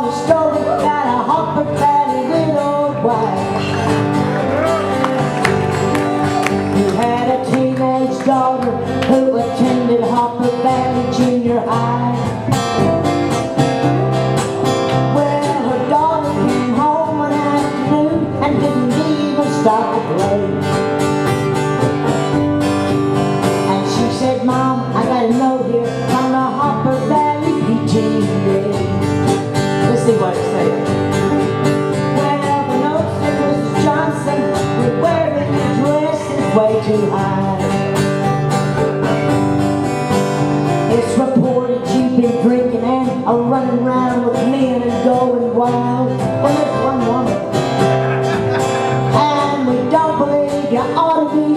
told a story about a Harper Valley widowed wife who had a teenage daughter who attended Harper Valley Junior High. Well, her daughter came home one afternoon and didn't even stop to play. And she said, "Mom, I got a note here from the Harper Valley PTA." Let's see what it says. Well, the note said Mrs. Johnson was wearing your dresses way too high. It's reported you've been drinking and running around with men and going wild. Well, there's one woman, and we don't believe you ought to be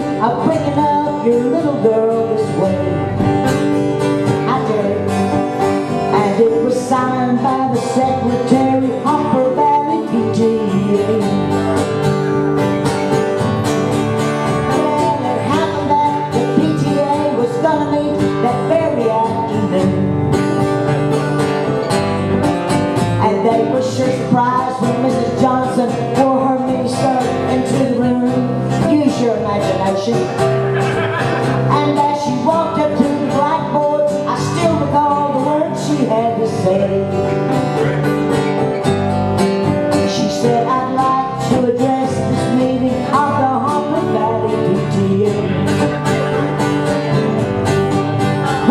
bringing up your little girl this way. I did, and it was signed by the secretary, Harper Valley PTA. Well, it happened that the PTA was gonna meet that very afternoon, and they were sure surprised when Mrs. Johnson wore her miniskirt into the room. Use your imagination. And as she walked up to the blackboard, I still recall the words she had to say. She said, "I'd like to address this meeting of the Harper Valley PTA."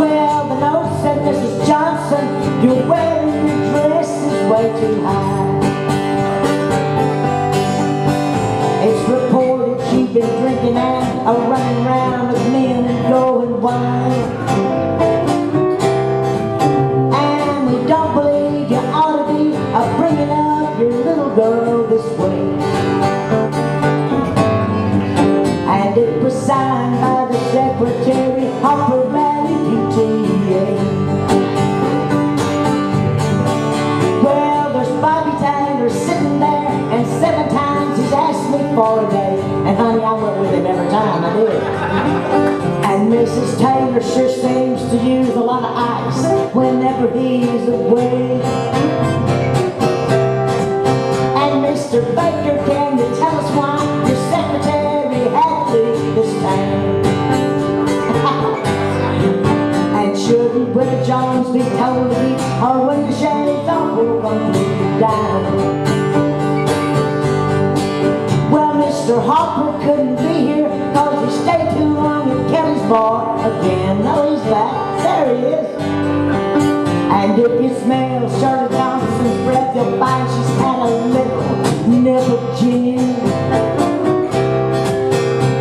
Well, the note said, "Mrs. Johnson, you're wearing your dresses way too high. It's reported you've been drinking and running around with men and going wild. And we don't believe you ought to be bringing up your little girl this way." And it was signed by the secretary, Harper Valley PTA. Well, there's Bobby Taylor sitting there, and 7 times he's asked me for a day. And honey, I went with him every time I did. And Mrs. Taylor sure seems to use a lot of ice whenever he's away. And Mr. Baker, can you tell us why your secretary had to leave this town? And shouldn't Willie Jones be told to keep her window shades on, we're gonna leave it down? Well, Mr. Harper couldn't be here cause he stayed too long at Kelly's bar again. No, he's back. There he is. And if you smell Shirley Thompson's breath, you'll find she's had a little nip of gin.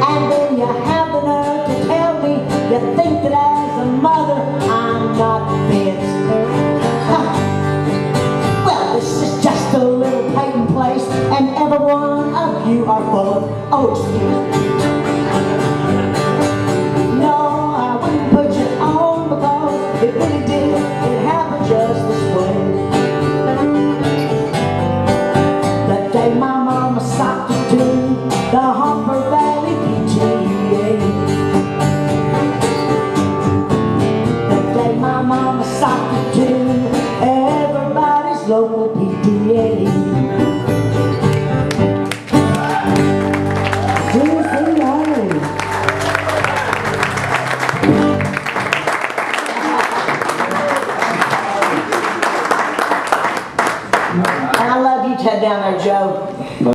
And then you have the nerve to tell me you think that as a mother I'm not convinced. Well, this is just a little patent place, and every one of you are full of, oh, excuse me. No, I wouldn't put you on because it really did. It happened just this way. The day my mama socked it to the Harper Valley PTA. The day my mama socked it to everybody's local PTA. And I love you, Ted, down there, Joe.